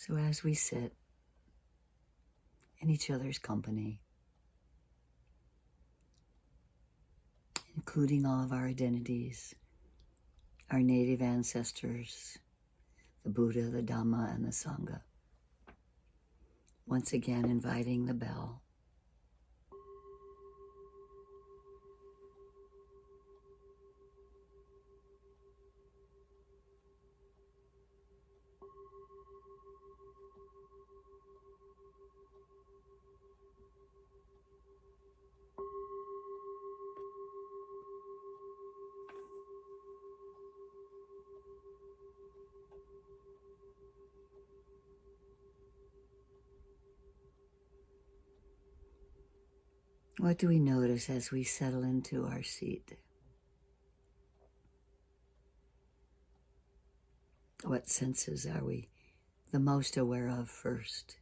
So as we sit in each other's company, including all of our identities, our native ancestors, the Buddha, the Dhamma, and the Sangha, once again inviting the bell. What do we notice as we settle into our seat? What senses are we the most aware of first?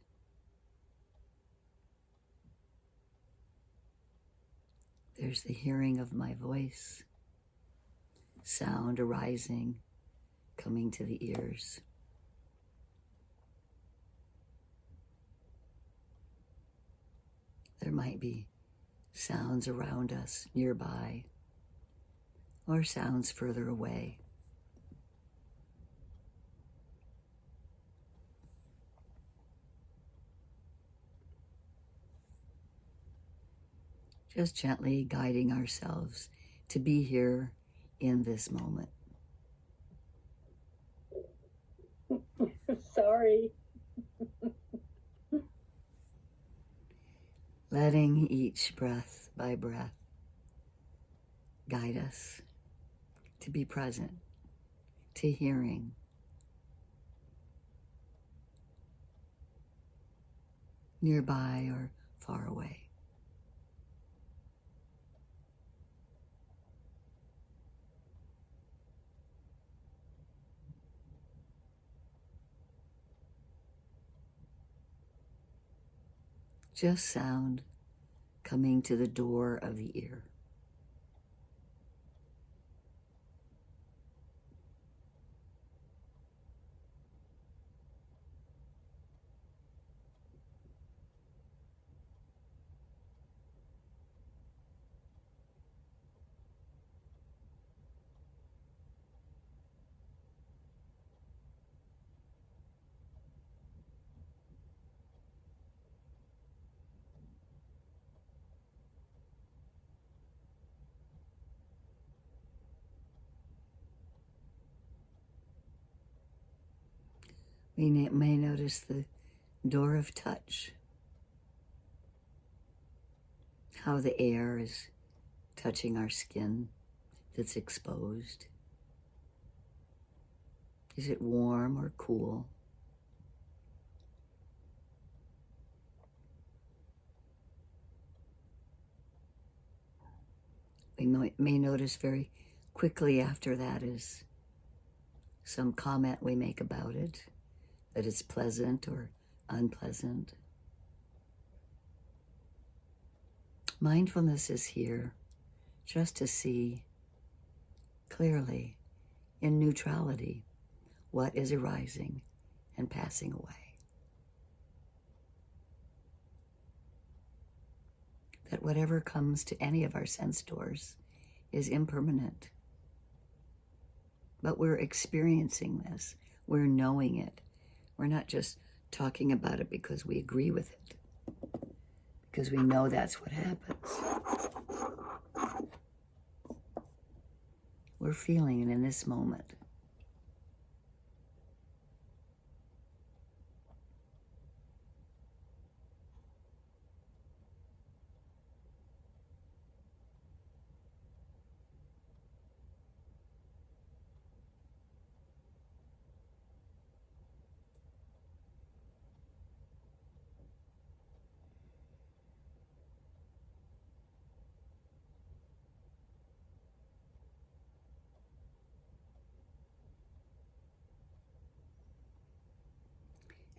There's the hearing of my voice, sound arising, coming to the ears. There might be sounds around us, nearby, or sounds further away. Just gently guiding ourselves to be here in this moment. Sorry. Letting each breath by breath guide us to be present, to hearing, nearby or far away. Just sound coming to the door of the ear. We may notice the door of touch, how the air is touching our skin that's exposed. Is it warm or cool? We may notice very quickly after that is some comment we make about it, that it's pleasant or unpleasant. Mindfulness is here just to see clearly, in neutrality, what is arising and passing away. That whatever comes to any of our sense doors is impermanent. But we're experiencing this, we're knowing it. We're not just talking about it because we agree with it, because we know that's what happens. We're feeling it in this moment.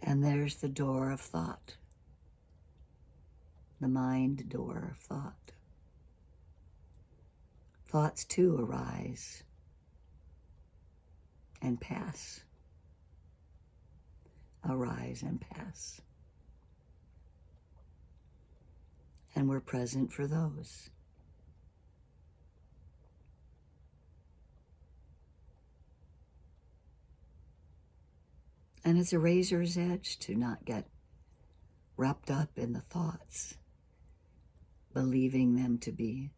And there's the door of thought, the mind door of thought. Thoughts too arise and pass. arise and pass. And we're present for those. And it's a razor's edge to not get wrapped up in the thoughts, believing them to be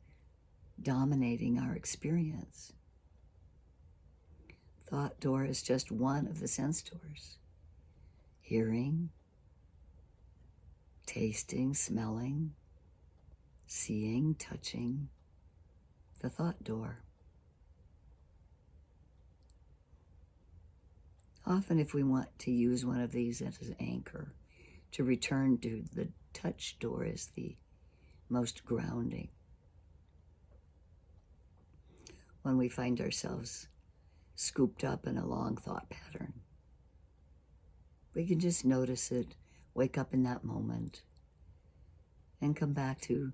dominating our experience. Thought door is just one of the sense doors. Hearing, tasting, smelling, seeing, touching, the thought door. Often if we want to use one of these as an anchor, to return to the touch door is the most grounding. When we find ourselves scooped up in a long thought pattern, we can just notice it, wake up in that moment, and come back to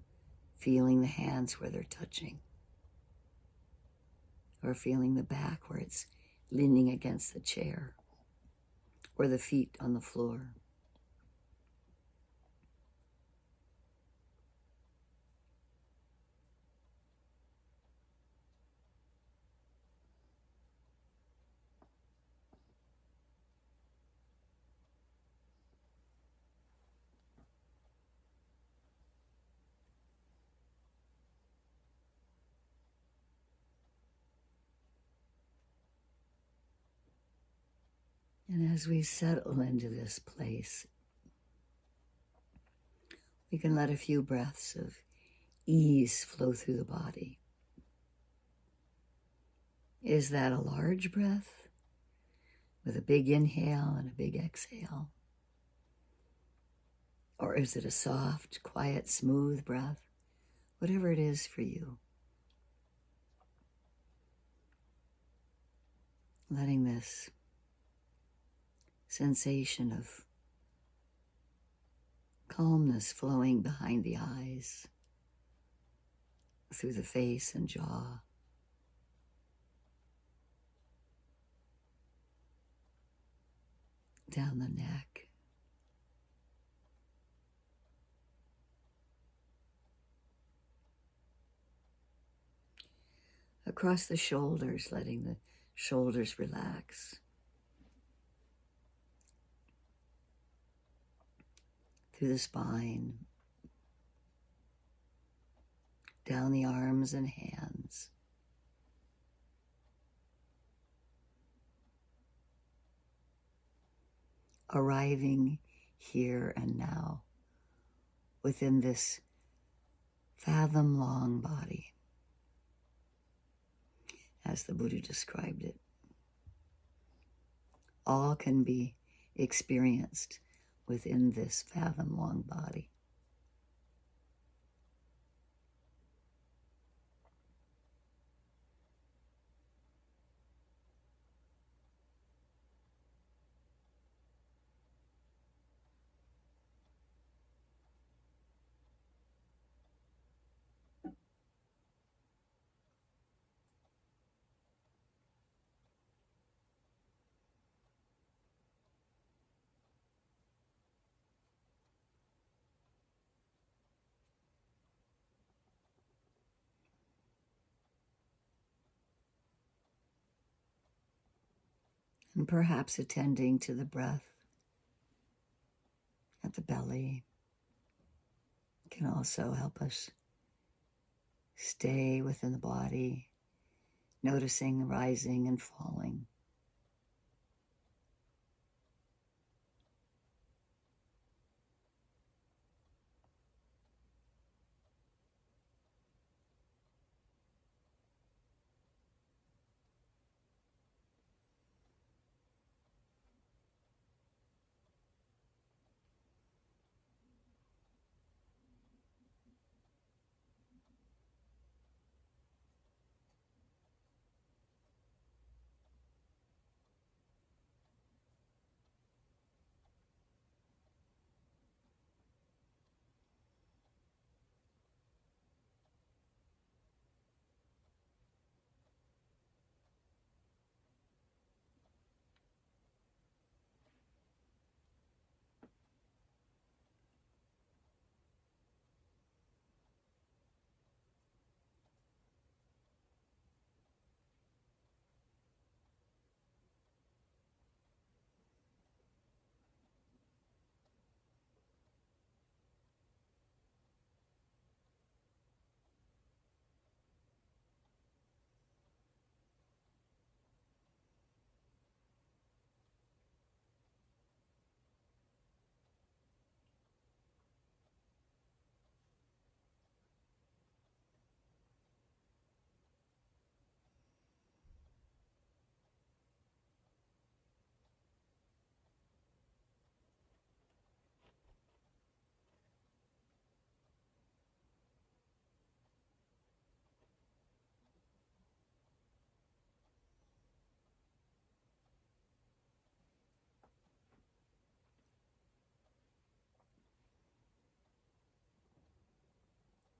feeling the hands where they're touching, or feeling the back where it's leaning against the chair, or the feet on the floor. And as we settle into this place, we can let a few breaths of ease flow through the body. Is that a large breath with a big inhale and a big exhale? Or is it a soft, quiet, smooth breath? Whatever it is for you. Letting this sensation of calmness flowing behind the eyes, through the face and jaw, down the neck, across the shoulders, letting the shoulders relax, through the spine, down the arms and hands, arriving here and now within this fathom-long body, as the Buddha described it. All can be experienced within this fathom-long body. And perhaps attending to the breath at the belly can also help us stay within the body, noticing the rising and falling.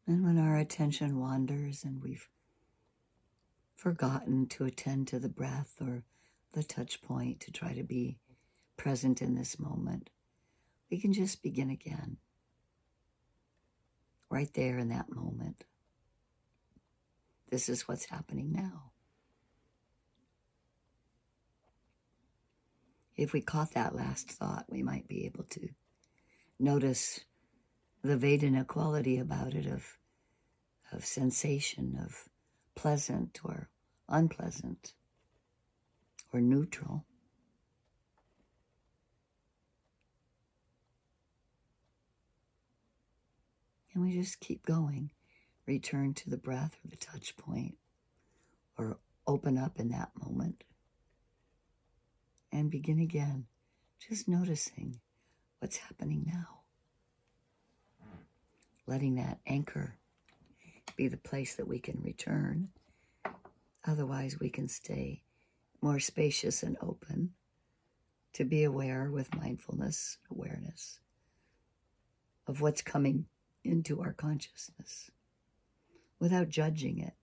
And when our attention wanders and we've forgotten to attend to the breath or the touch point to try to be present in this moment, we can just begin again, right there in that moment. This is what's happening now. If we caught that last thought, we might be able to notice the Vedana quality about it of sensation, of pleasant or unpleasant or neutral. And we just keep going. Return to the breath or the touch point, or open up in that moment and begin again, just noticing what's happening now. Letting that anchor be the place that we can return. Otherwise, we can stay more spacious and open to be aware with mindfulness, awareness of what's coming into our consciousness without judging it.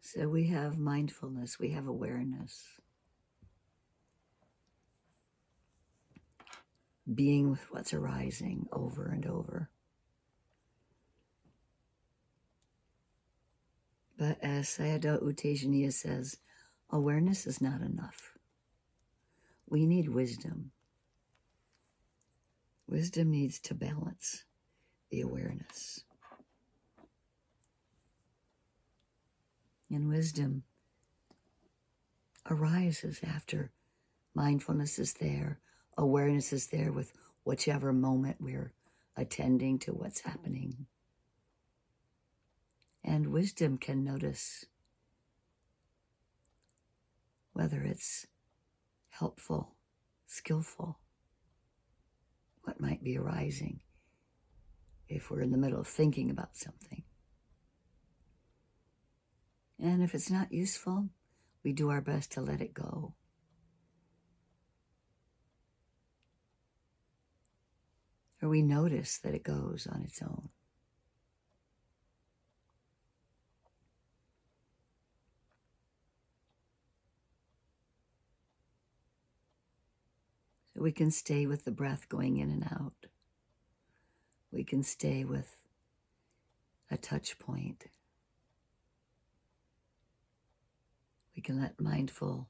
So we have mindfulness, we have awareness, being with what's arising over and over. But as Sayadaw U Tejaniya says, awareness is not enough. We need wisdom. Wisdom needs to balance the awareness. And wisdom arises after mindfulness is there, awareness is there with whichever moment we're attending to what's happening. And wisdom can notice whether it's helpful, skillful, what might be arising if we're in the middle of thinking about something. And if it's not useful, we do our best to let it go. Or we notice that it goes on its own. So we can stay with the breath going in and out. We can stay with a touch point. We can let mindful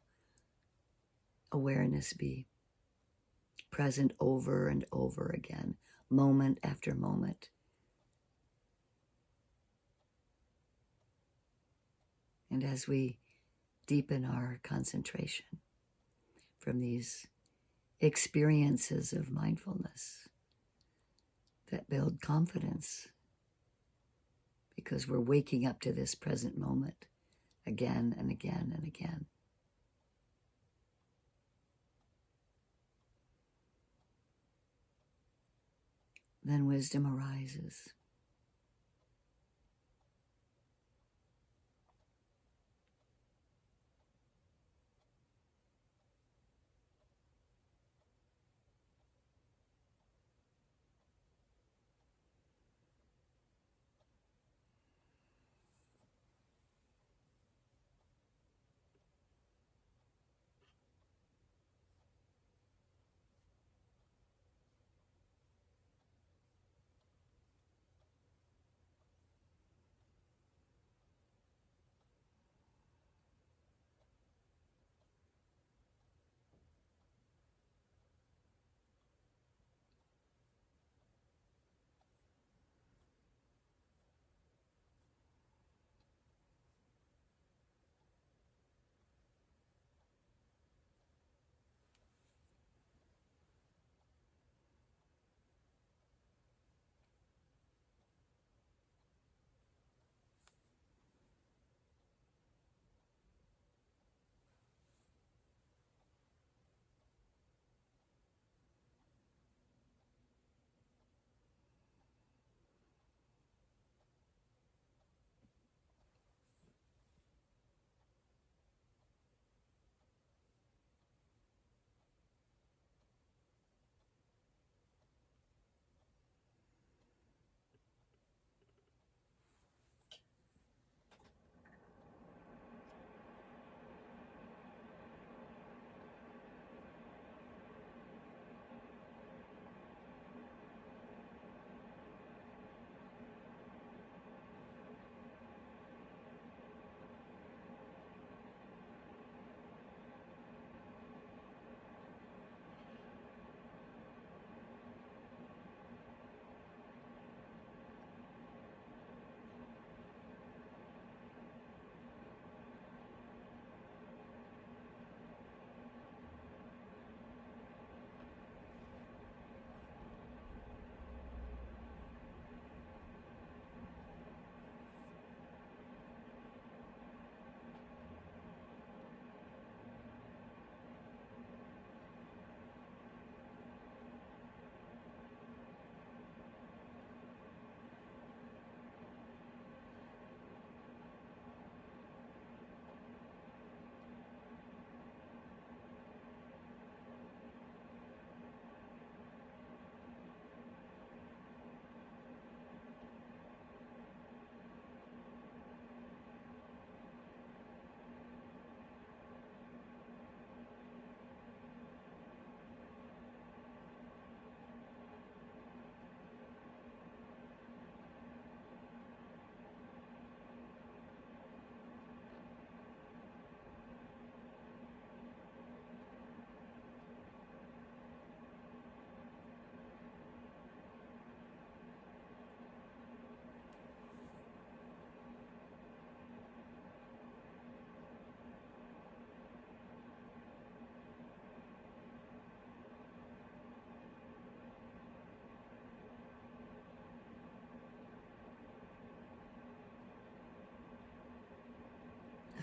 awareness be present over and over again, moment after moment. And as we deepen our concentration from these experiences of mindfulness that build confidence, because we're waking up to this present moment again and again and again. Then wisdom arises.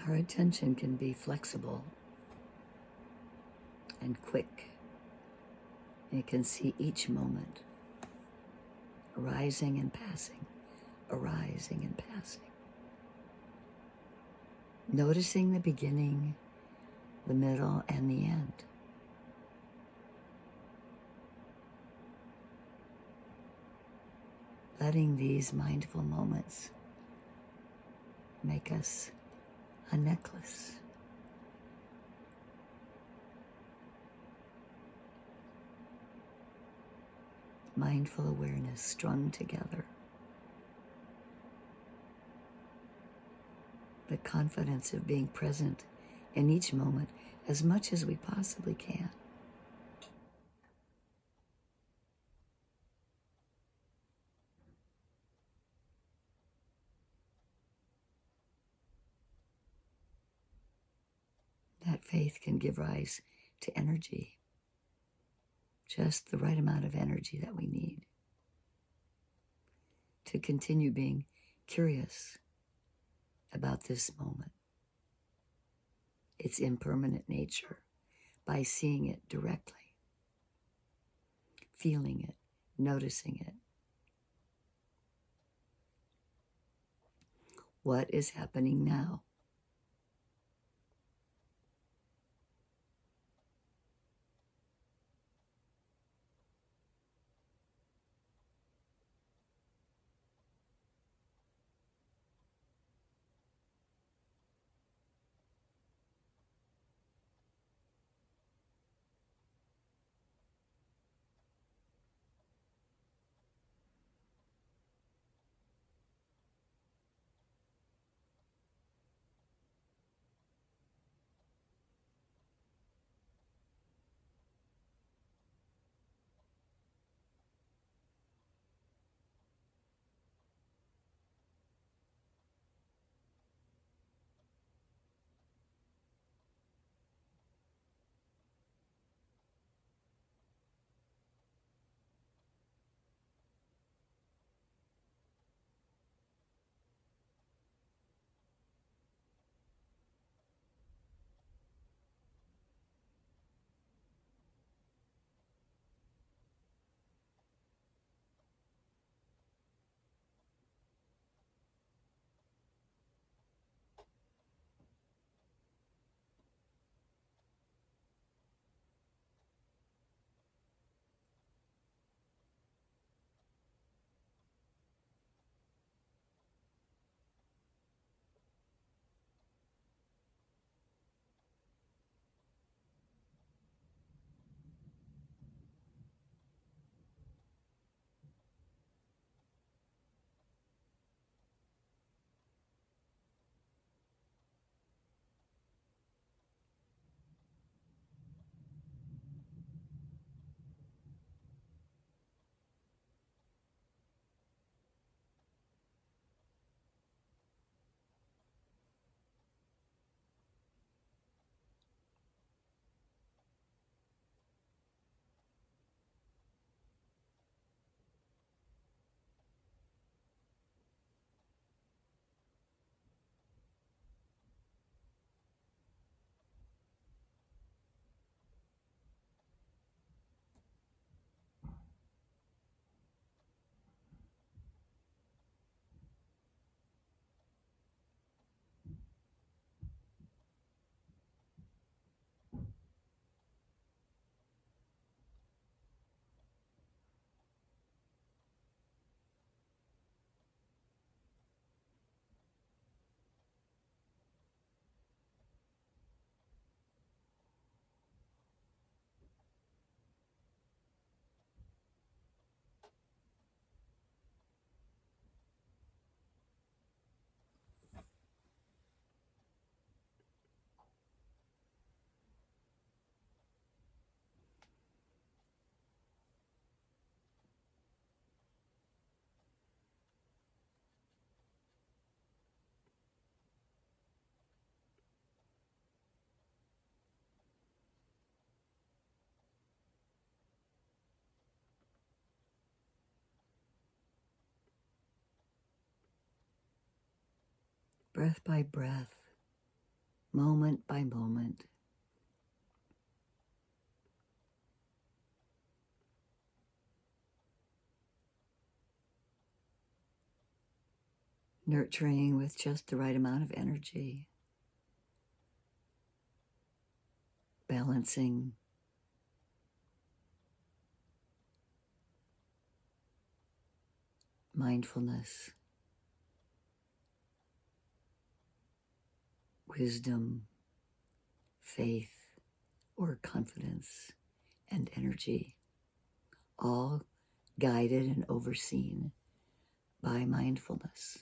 Our attention can be flexible and quick. It can see each moment arising and passing, arising and passing. Noticing the beginning, the middle, and the end. Letting these mindful moments make us a necklace. Mindful awareness strung together. The confidence of being present in each moment as much as we possibly can. That faith can give rise to energy, just the right amount of energy that we need to continue being curious about this moment, its impermanent nature, by seeing it directly, feeling it, noticing it. What is happening now? Breath by breath, moment by moment. Nurturing with just the right amount of energy, balancing mindfulness, wisdom, faith, or confidence, and energy, all guided and overseen by mindfulness.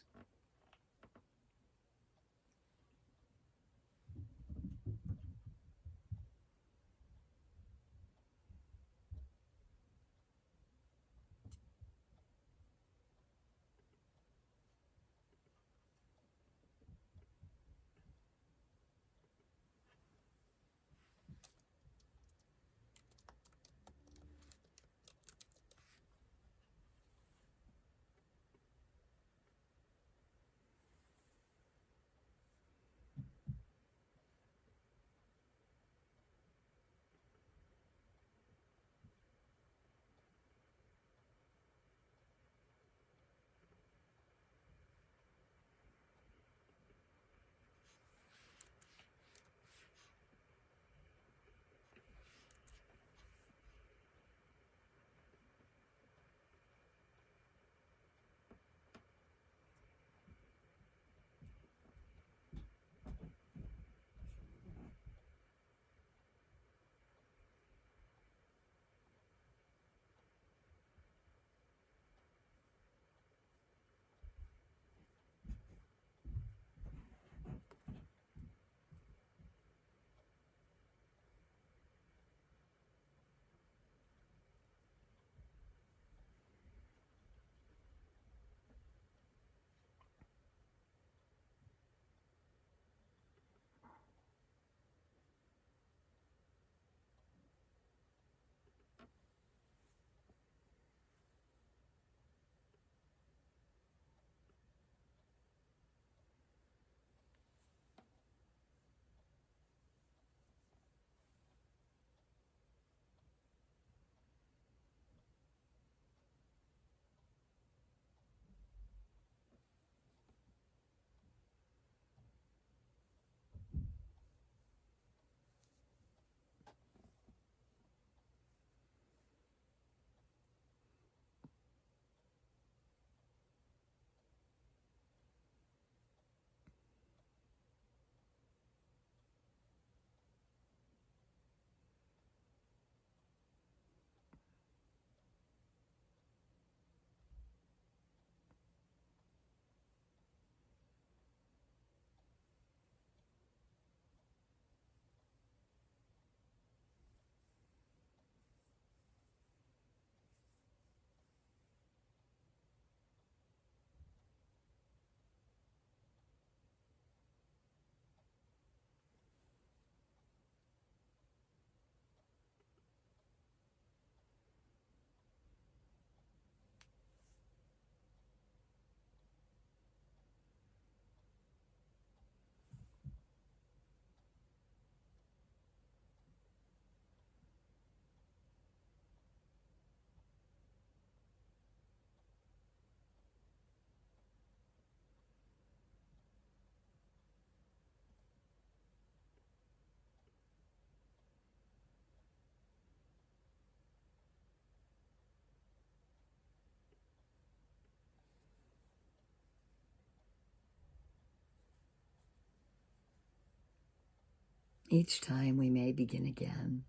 Each time we may begin again,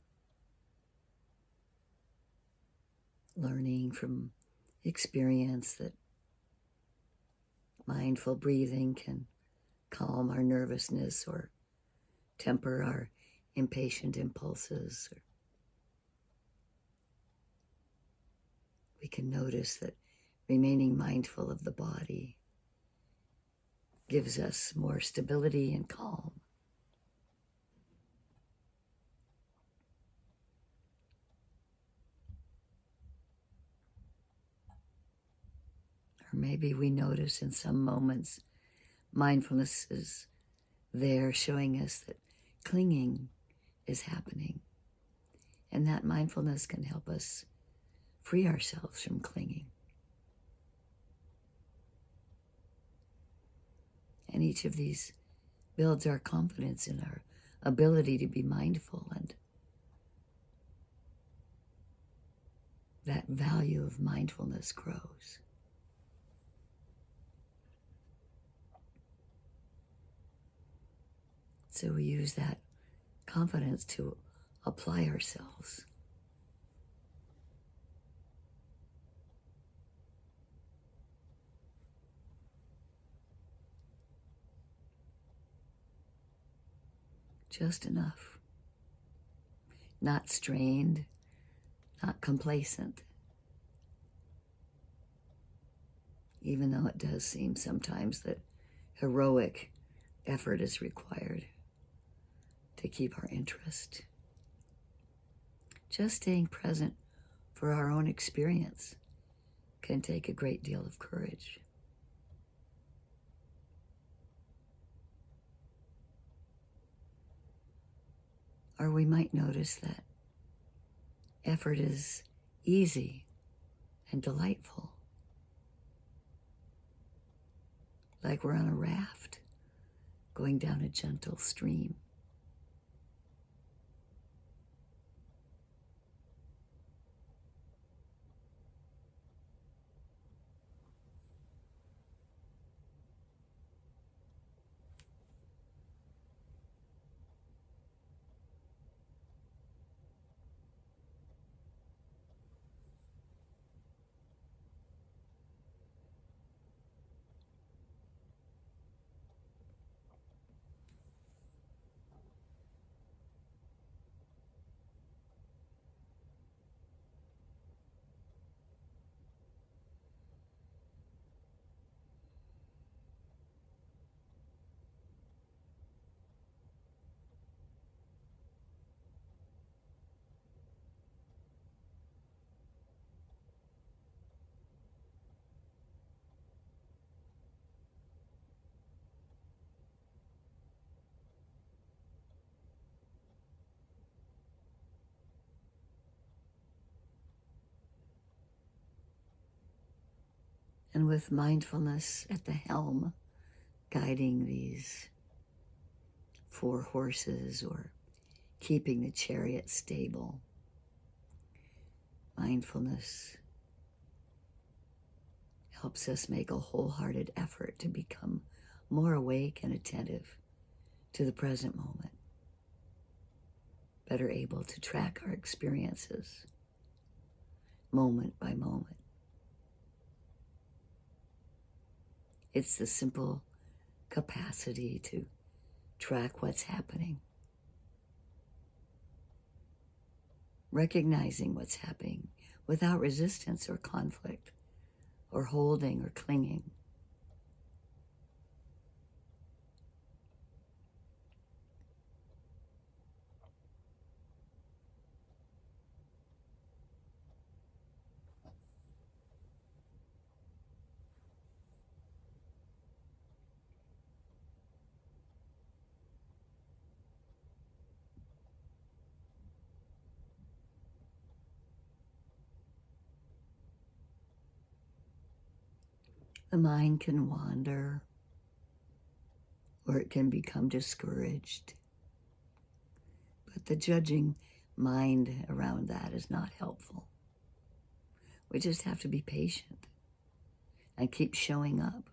learning from experience that mindful breathing can calm our nervousness or temper our impatient impulses. We can notice that remaining mindful of the body gives us more stability and calm. Or maybe we notice in some moments mindfulness is there showing us that clinging is happening. And that mindfulness can help us free ourselves from clinging. And each of these builds our confidence in our ability to be mindful, and that value of mindfulness grows. So we use that confidence to apply ourselves. Just enough. Not strained, not complacent. Even though it does seem sometimes that heroic effort is required to keep our interest. Just staying present for our own experience can take a great deal of courage. Or we might notice that effort is easy and delightful, like we're on a raft going down a gentle stream. And with mindfulness at the helm, guiding these 4 horses or keeping the chariot stable, mindfulness helps us make a wholehearted effort to become more awake and attentive to the present moment, better able to track our experiences moment by moment. It's the simple capacity to track what's happening, recognizing what's happening without resistance or conflict or holding or clinging. The mind can wander, or it can become discouraged. But the judging mind around that is not helpful. We just have to be patient and keep showing up.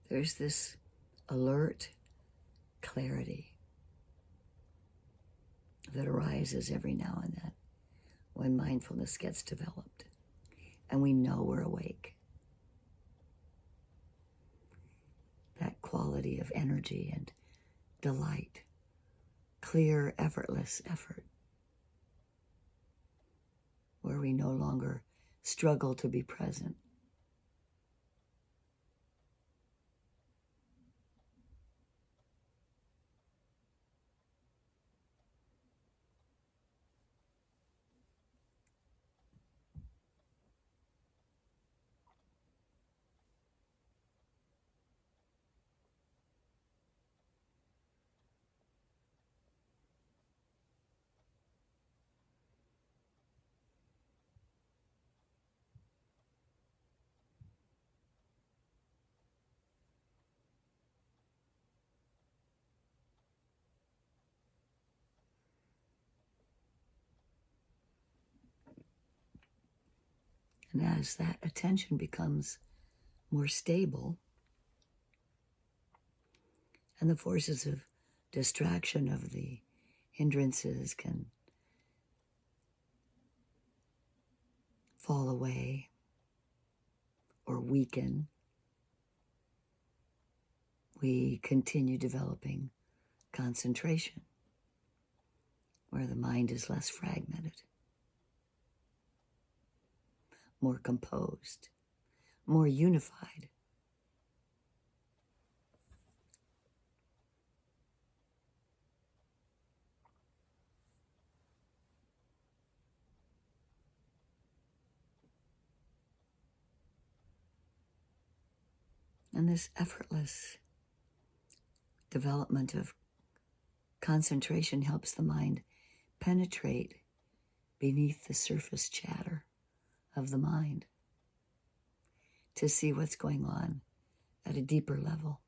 There's this alert clarity that arises every now and then when mindfulness gets developed and we know we're awake. quality of energy and delight, clear, effortless effort, where we no longer struggle to be present. And as that attention becomes more stable, and the forces of distraction, of the hindrances, can fall away or weaken, we continue developing concentration, where the mind is less fragmented, more composed, more unified. And this effortless development of concentration helps the mind penetrate beneath the surface chatter of the mind to see what's going on at a deeper level.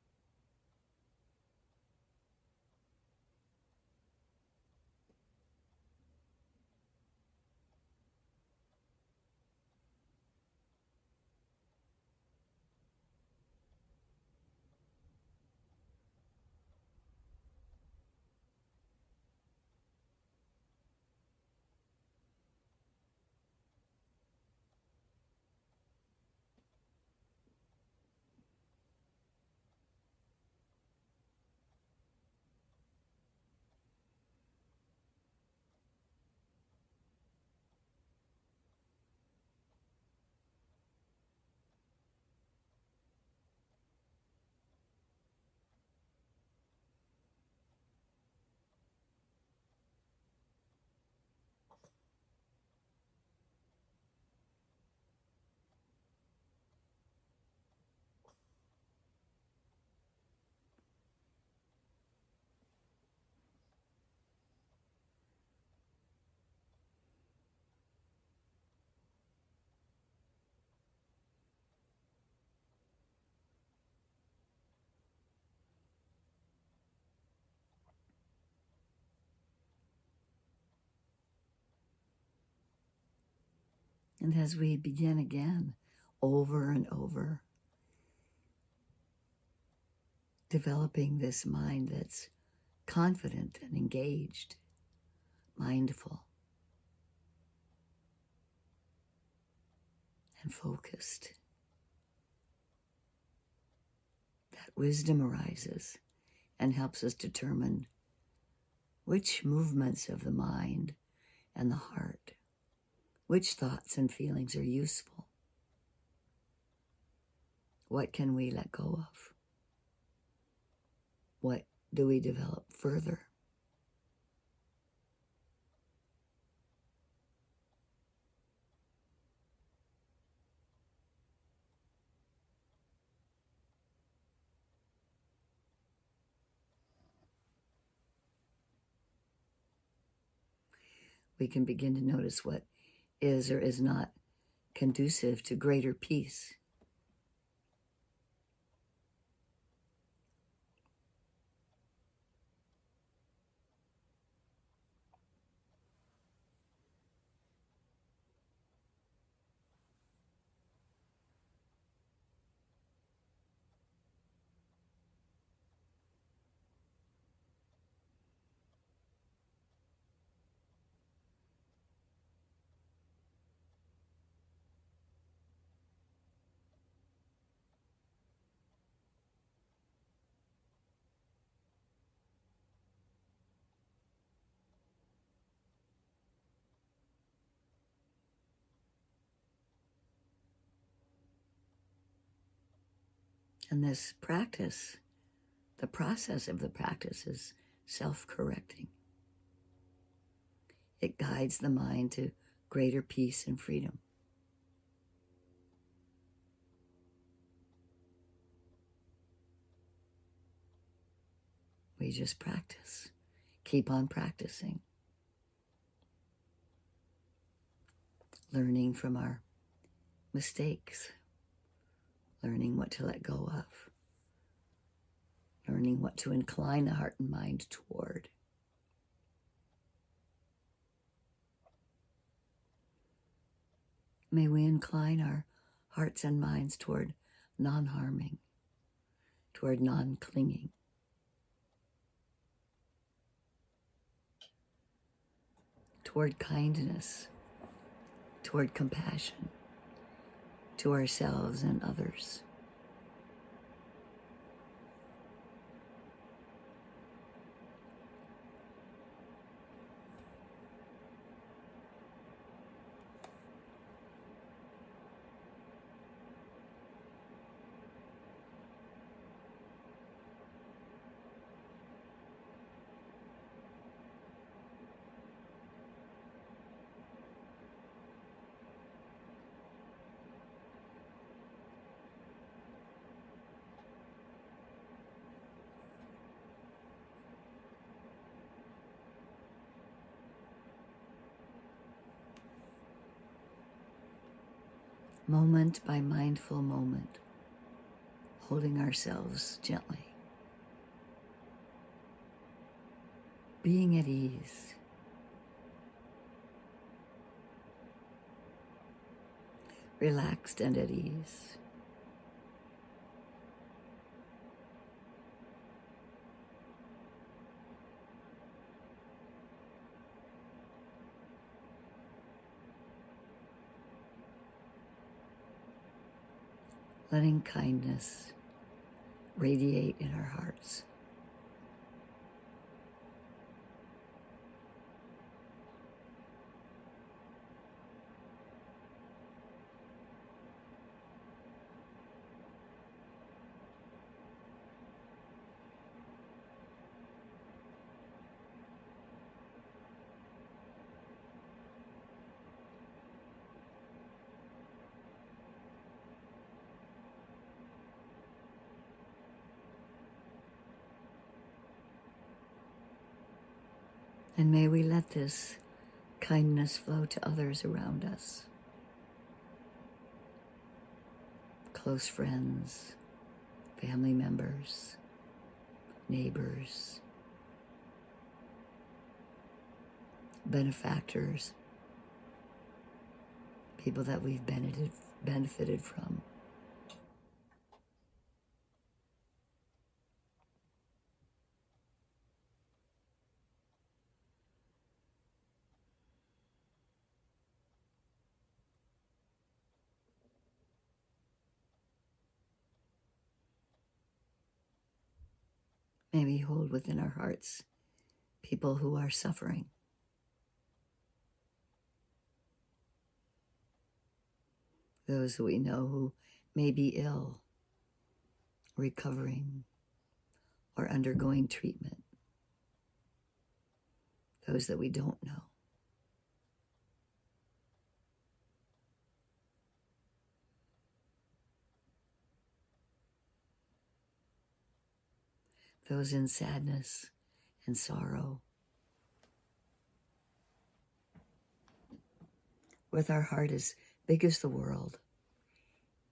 And as we begin again, over and over, developing this mind that's confident and engaged, mindful, and focused, that wisdom arises and helps us determine which movements of the mind and the heart, which thoughts and feelings are useful. What can we let go of? What do we develop further? We can begin to notice what is or is not conducive to greater peace. And this practice, the process of the practice is self-correcting. It guides the mind to greater peace and freedom. We just practice. Keep on practicing. Learning from our mistakes. Learning what to let go of. Learning what to incline the heart and mind toward. May we incline our hearts and minds toward non-harming, toward non-clinging. Toward kindness, toward compassion, to ourselves and others. Moment by mindful moment, holding ourselves gently, being at ease, relaxed and at ease. Letting kindness radiate in our hearts. And may we let this kindness flow to others around us. Close friends, family members, neighbors, benefactors, people that we've benefited from. May we hold within our hearts people who are suffering, those who we know who may be ill, recovering, or undergoing treatment, those that we don't know. Those in sadness and sorrow. With our heart as big as the world,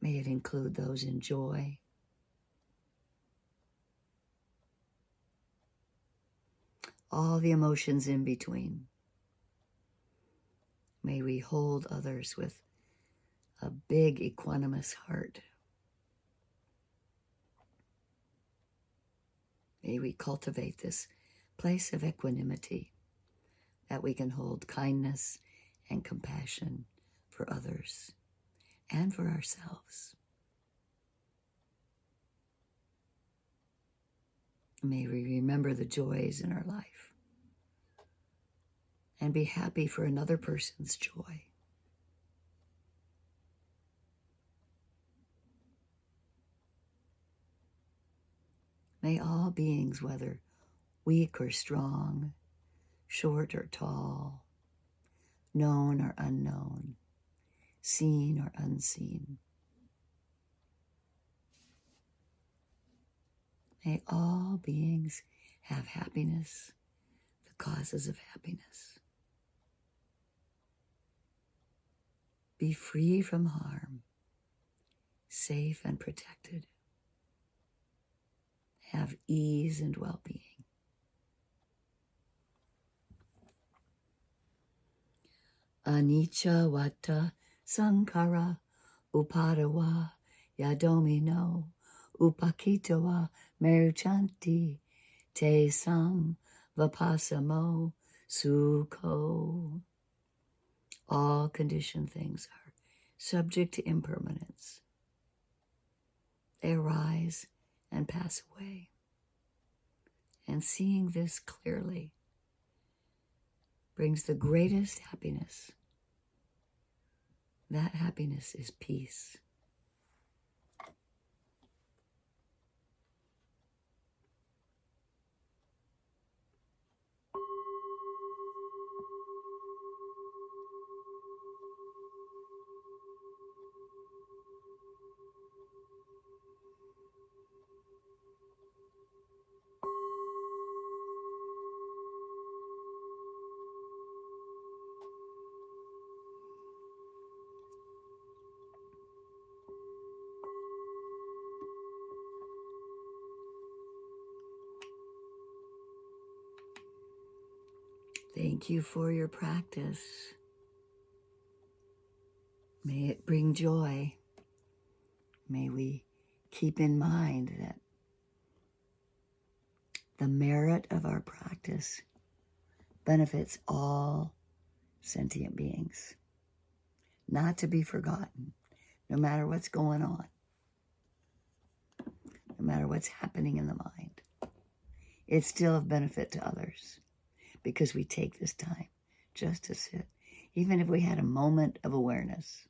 may it include those in joy, all the emotions in between. May we hold others with a big equanimous heart. May we cultivate this place of equanimity that we can hold kindness and compassion for others and for ourselves. May we remember the joys in our life and be happy for another person's joy. May all beings, whether weak or strong, short or tall, known or unknown, seen or unseen, may all beings have happiness, the causes of happiness. Be free from harm, safe and protected. Have ease and well-being. Anicca vata sankhara upadawa yadomino upakitawa meruchanti te sam vapasamo sukho. All conditioned things are subject to impermanence. They arise and pass away. And seeing this clearly brings the greatest happiness. That happiness is peace. Thank you for your practice. May it bring joy. May we keep in mind that the merit of our practice benefits all sentient beings, not to be forgotten, no matter what's going on, no matter what's happening in the mind. It's still of benefit to others because we take this time just to sit, even if we had a moment of awareness.